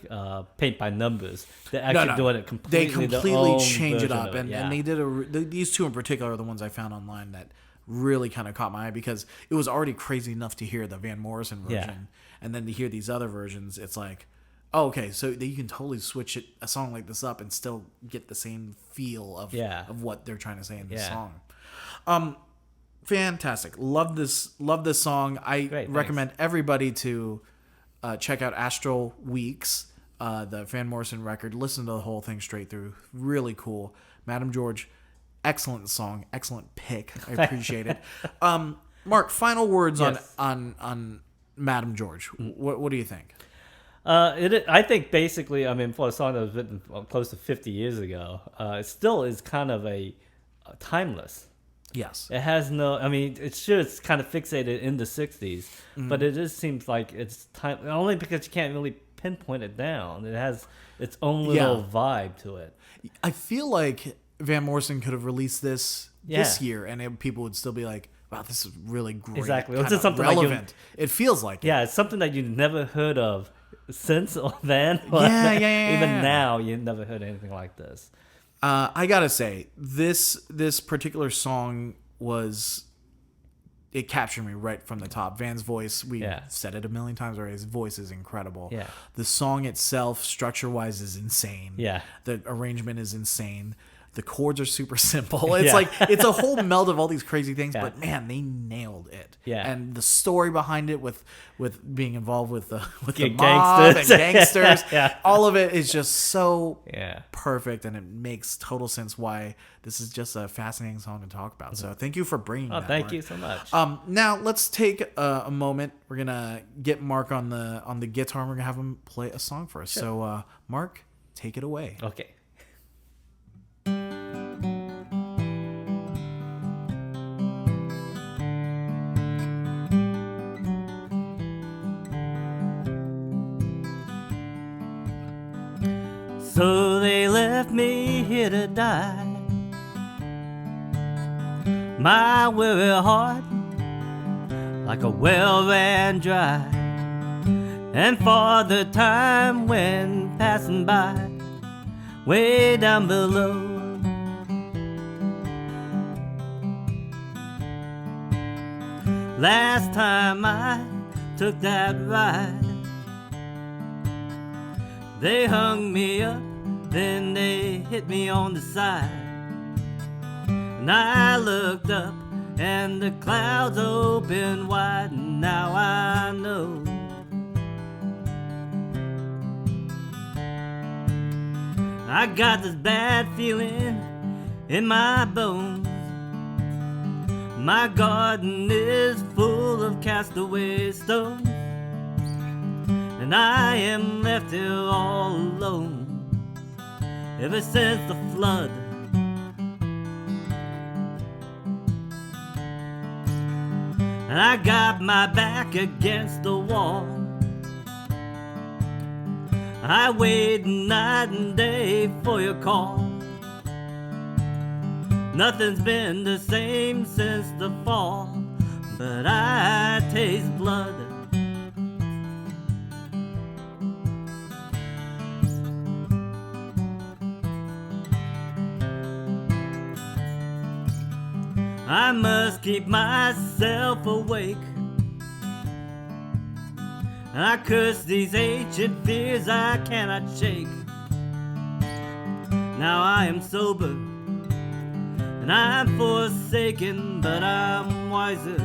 paint by numbers. They're actually doing it completely. They completely change it up, and they did these two in particular are the ones I found online that really kind of caught my eye because it was already crazy enough to hear the Van Morrison version, and then to hear these other versions, it's like, oh, okay, so you can totally switch a song like this up and still get the same feel of what they're trying to say in the song. Fantastic. Love this song. I recommend everybody to check out Astral Weeks, the Van Morrison record. Listen to the whole thing straight through. Really cool. Madame George, excellent song, excellent pick. I appreciate it. Mark, final words on Madame George. What do you think? I think basically, I mean, for a song that was written close to 50 years ago, it still is kind of a timeless. Yes. It has no, I mean, it's kind of fixated in the 60s, but it just seems like it's time, only because you can't really pinpoint it down. It has its own little vibe to it. I feel like Van Morrison could have released this year, and people would still be like, wow, this is really great. Exactly. It's just something relevant. It feels like it. Yeah, it's something that you've never heard of since or then. Even now, you've never heard anything like this. I gotta say, this particular song it captured me right from the top. Van's voice, we said it a million times already, his voice is incredible. Yeah. The song itself, structure-wise, is insane. Yeah. The arrangement is insane. The chords are super simple. It's like it's a whole meld of all these crazy things, but man, they nailed it. Yeah. And the story behind it with being involved with the mob and gangsters, all of it is just so perfect, and it makes total sense why this is just a fascinating song to talk about. So thank you for bringing that. Thank you so much. Now let's take a moment. We're gonna get Mark on the guitar, and we're gonna have him play a song for us. Sure. So Mark, take it away. Okay. So they left me here to die. My weary heart like a well ran dry, and for the time when passing by way down below, last time I took that ride, they hung me up, then they hit me on the side. And I looked up and the clouds opened wide, and now I know I got this bad feeling in my bones. My garden is full of castaway stones, and I am left here all alone ever since the flood. And I got my back against the wall. I wait night and day for your call. Nothing's been the same since the fall, but I taste blood. I must keep myself awake. I curse these ancient fears I cannot shake. Now I am sober and I'm forsaken, but I'm wiser.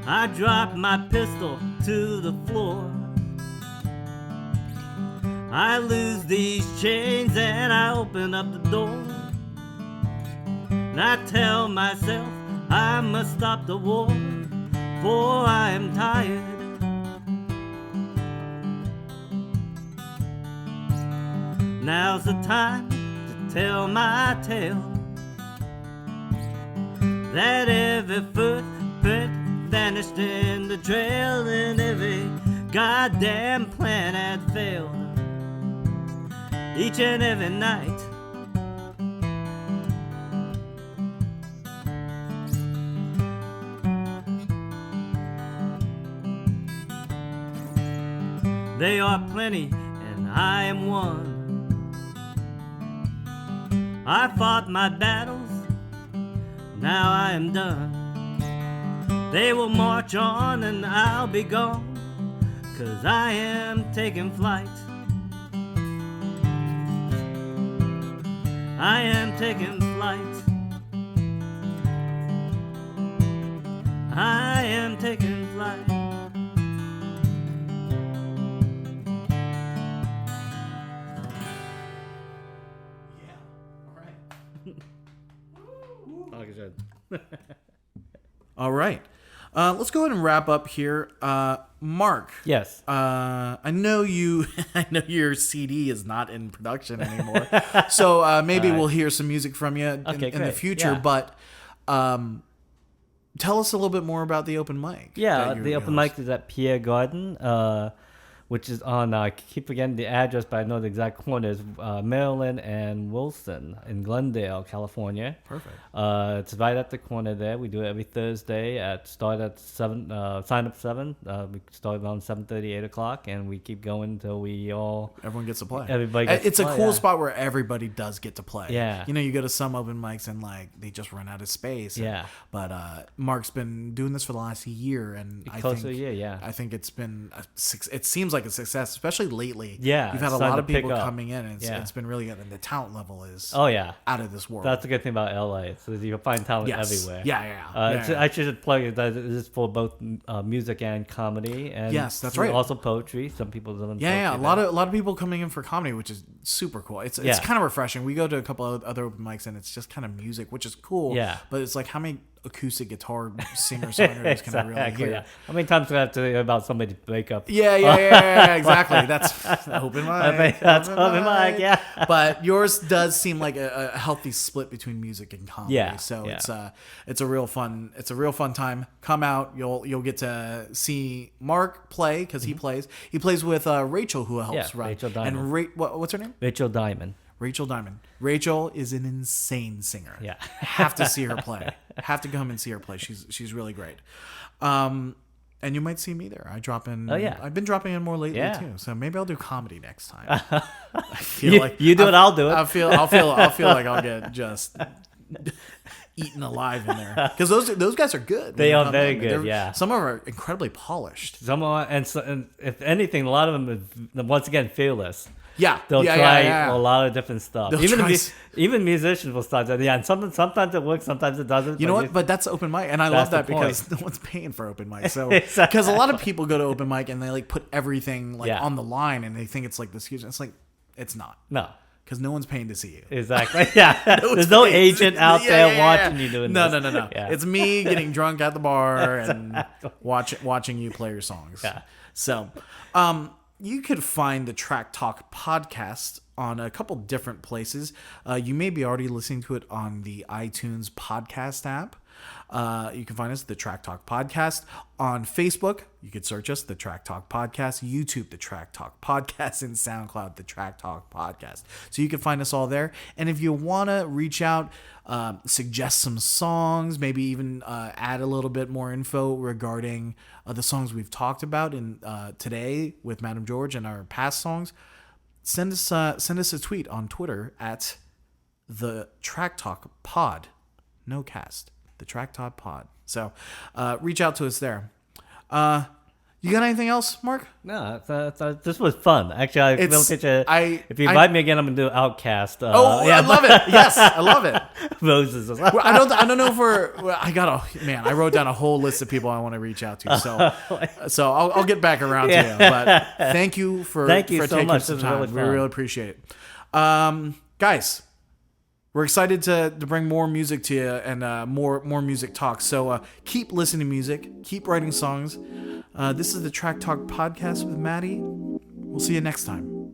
I drop my pistol to the floor. I lose these chains and I open up the door. And I tell myself I must stop the war, for I am tired. Now's the time to tell my tale, that every footprint vanished in the trail, and every goddamn plan had failed. Each and every night they are plenty and I am one. I fought my battles, now I am done. They will march on and I'll be gone, 'cause I am taking flight. I am taking flight. I am taking flight. Yeah, all right. Like I said. All right. Let's go ahead and wrap up here. Mark. Yes. I know you. I know your CD is not in production anymore, so maybe we'll hear some music from you in the future. Yeah. But tell us a little bit more about the open mic. Yeah, the open mic is at Pierre Garden, which is on, I keep forgetting the address, but I know the exact corner is Maryland and Wilson in Glendale, California. Perfect. It's right at the corner there. We do it every Thursday start at 7, sign up 7. We start around 7:30, 8 o'clock, and we keep going until everyone gets to play. Everybody gets it's to a play, cool spot where everybody does get to play. Yeah. You know, you go to some open mics and like they just run out of space. Yeah. But Mark's been doing this for the last year, and Close to a year, yeah. I think it's been it seems like a success, especially lately. Yeah, you've had a it's lot starting of to pick people up. coming in, and it's been really good. And the talent level is Oh, yeah. out of this world. That's the good thing about LA. So you can find talent Yes. everywhere. Yeah. I should plug it that this is for both music and comedy, and Yes, that's right. Also poetry. Some people don't. Yeah, a lot of people coming in for comedy, which is super cool. It's kind of refreshing. We go to a couple of other open mics, and it's just kind of music, which is cool. Yeah. But it's like, how many acoustic guitar singer-songwriters can I really hear? Yeah. How many times do I have to hear about somebody's breakup? Yeah, exactly. That's open mic. I think that's open mic, yeah. But yours does seem like a healthy split between music and comedy. Yeah, So yeah. it's a real fun time. Come out. You'll get to see Mark play because he plays. He plays with Rachel, who helps run. Rachel Diamond. And what's her name? Rachel Diamond. Rachel Diamond. Rachel is an insane singer. Yeah. Have to see her play. Have to come and see her play. She's really great. And you might see me there. I drop in. Oh, yeah. I've been dropping in more lately too. So maybe I'll do comedy next time. I feel like you do it, I'll do it. I'll feel like I'll get just eaten alive in there, because those guys are good. They are very good. Yeah. Some of them are incredibly polished. Some are, and if anything, a lot of them is once again fearless. Yeah, They'll try a lot of different stuff. Even musicians will start that. Yeah, and sometimes it works, sometimes it doesn't. You know what? But that's open mic, and I love that because no one's paying for open mic. So because a lot of people go to open mic and they like put everything on the line, and they think it's like this huge. It's like it's not. No. Because no one's paying to see you. Exactly. Yeah. There's no agent out there watching you doing this. No. Yeah. It's me getting drunk at the bar and watching you play your songs. Yeah. So, you could find the Track Talk podcast on a couple different places. You may be already listening to it on the iTunes podcast app. You can find us, The Track Talk Podcast. On Facebook, you could search us, The Track Talk Podcast. YouTube, The Track Talk Podcast. And SoundCloud, The Track Talk Podcast. So you can find us all there. And if you want to reach out, suggest some songs, maybe even add a little bit more info regarding the songs we've talked about in today with Madam George and our past songs, send us a tweet on Twitter at The Track Talk Pod. No cast. The Track Talk Pod. So reach out to us there. You got anything else, Mark? No, this was fun. Actually, if you invite me again, I'm gonna do Outcast. I love it. Yes, I love it. Roses. I don't know if I wrote down a whole list of people I want to reach out to. So I'll get back around to you. But thank you for so taking much. some time. We really appreciate it, guys. We're excited to bring more music to you and more music talk. So keep listening to music. Keep writing songs. This is the Track Talk Podcast with Matty. We'll see you next time.